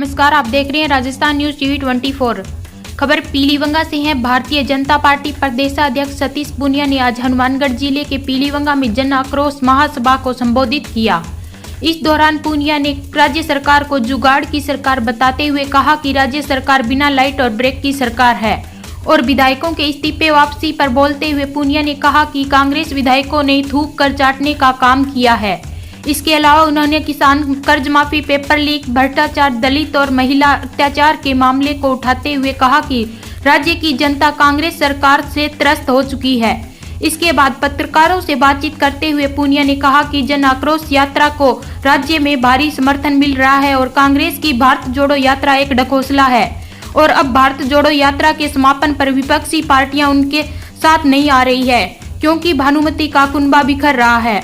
नमस्कार, आप देख रहे हैं राजस्थान न्यूज टीवी 24। खबर पीलीवंगा से है। भारतीय जनता पार्टी प्रदेशाध्यक्ष सतीश पूनिया ने आज हनुमानगढ़ जिले के पीलीवंगा में जन आक्रोश महासभा को संबोधित किया। इस दौरान पूनिया ने राज्य सरकार को जुगाड़ की सरकार बताते हुए कहा कि राज्य सरकार बिना लाइट और ब्रेक की सरकार है। और विधायकों के इस्तीफे वापसी पर बोलते हुए पूनिया ने कहा कि कांग्रेस विधायकों ने थूक कर चाटने का काम किया है। इसके अलावा उन्होंने किसान कर्ज माफी, पेपर लीक, भ्रष्टाचार, दलित और महिला अत्याचार के मामले को उठाते हुए कहा कि राज्य की जनता कांग्रेस सरकार से त्रस्त हो चुकी है। इसके बाद पत्रकारों से बातचीत करते हुए पूनिया ने कहा कि जन आक्रोश यात्रा को राज्य में भारी समर्थन मिल रहा है और कांग्रेस की भारत जोड़ो यात्रा एक ढकोसला है और अब भारत जोड़ो यात्रा के समापन पर विपक्षी पार्टियां उनके साथ नहीं आ रही है क्योंकि भानुमति का कुनबा बिखर रहा है।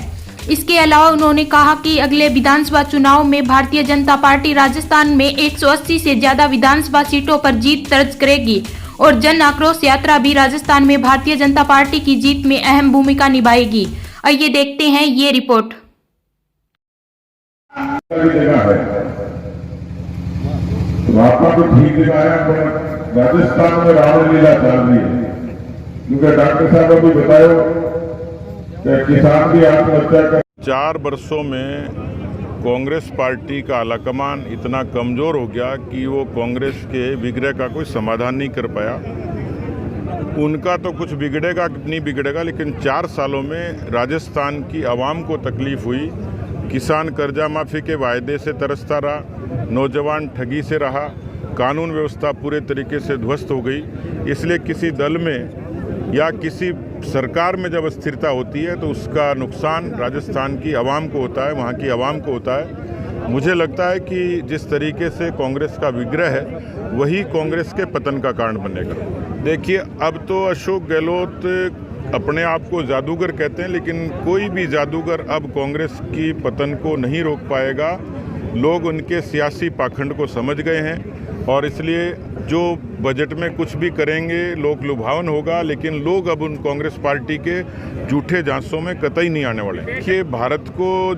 इसके अलावा उन्होंने कहा कि अगले विधानसभा चुनाव में भारतीय जनता पार्टी राजस्थान में 180 से ज्यादा विधानसभा सीटों पर जीत दर्ज करेगी और जन आक्रोश यात्रा भी राजस्थान में भारतीय जनता पार्टी की जीत में अहम भूमिका निभाएगी। आइए देखते हैं ये रिपोर्ट। आपका तो ठीक दिखाया, राजस्थान में रामलीला चल रही है क्योंकि डॉक्टर साहब अभी बताया किसान भी आत्महत्या कर। 4 वर्षों में कांग्रेस पार्टी का आलाकमान इतना कमज़ोर हो गया कि वो कांग्रेस के विग्रह का कोई समाधान नहीं कर पाया। उनका तो कुछ बिगड़ेगा नहीं बिगड़ेगा, लेकिन 4 सालों में राजस्थान की आवाम को तकलीफ हुई। किसान कर्जा माफ़ी के वायदे से तरसता रहा, नौजवान ठगी से रहा, कानून व्यवस्था पूरे तरीके से ध्वस्त हो गई। इसलिए किसी दल में या किसी सरकार में जब अस्थिरता होती है तो उसका नुकसान राजस्थान की आवाम को होता है, वहाँ की आवाम को होता है। मुझे लगता है कि जिस तरीके से कांग्रेस का विग्रह है वही कांग्रेस के पतन का कारण बनेगा। देखिए, अब तो अशोक गहलोत अपने आप को जादूगर कहते हैं, लेकिन कोई भी जादूगर अब कांग्रेस की पतन को नहीं रोक पाएगा। लोग उनके सियासी पाखंड को समझ गए हैं और इसलिए जो बजट में कुछ भी करेंगे लोक लुभावन होगा, लेकिन लोग अब उन कांग्रेस पार्टी के झूठे झांसों में कतई नहीं आने वाले। देखिए, भारत को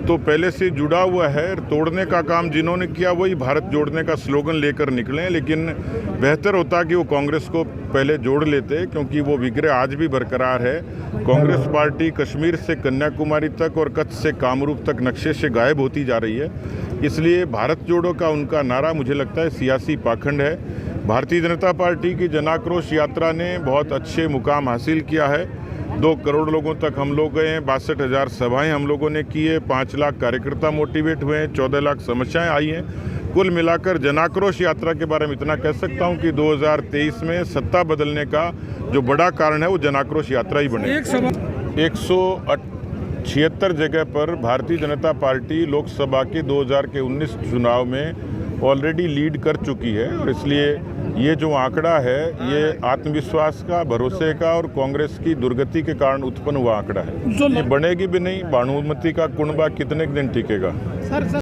तो पहले से जुड़ा हुआ है, तोड़ने का काम जिन्होंने किया वही भारत जोड़ने का स्लोगन लेकर निकले, लेकिन बेहतर होता कि वो कांग्रेस को पहले जोड़ लेते क्योंकि वो विग्रह आज भी बरकरार है। कांग्रेस पार्टी कश्मीर से कन्याकुमारी तक और कच्छ से कामरूप तक नक्शे से गायब होती जा रही है। इसलिए भारत जोड़ो का उनका नारा मुझे लगता है सियासी पाखंड है। भारतीय जनता पार्टी की जन आक्रोश यात्रा ने बहुत अच्छे मुकाम हासिल किया है। 2 करोड़ लोगों तक हम लोग गए हैं, 62,000 सभाएं हम लोगों ने की है, 5 लाख कार्यकर्ता मोटिवेट हुए हैं, 14 लाख समस्याएं आई हैं। कुल मिलाकर जन आक्रोश यात्रा के बारे में इतना कह सकता हूं कि 2023 में सत्ता बदलने का जो बड़ा कारण है वो जन आक्रोश यात्रा ही बने। 176 जगह पर भारतीय जनता पार्टी लोकसभा के 2019 चुनाव में ऑलरेडी लीड कर चुकी है और इसलिए ये जो आंकड़ा है ये आत्मविश्वास का, भरोसे का और कांग्रेस की दुर्गति के कारण उत्पन्न हुआ आंकड़ा है। ये बनेगी भी नहीं। भानुमति का कुनबा कितने दिन टिकेगा।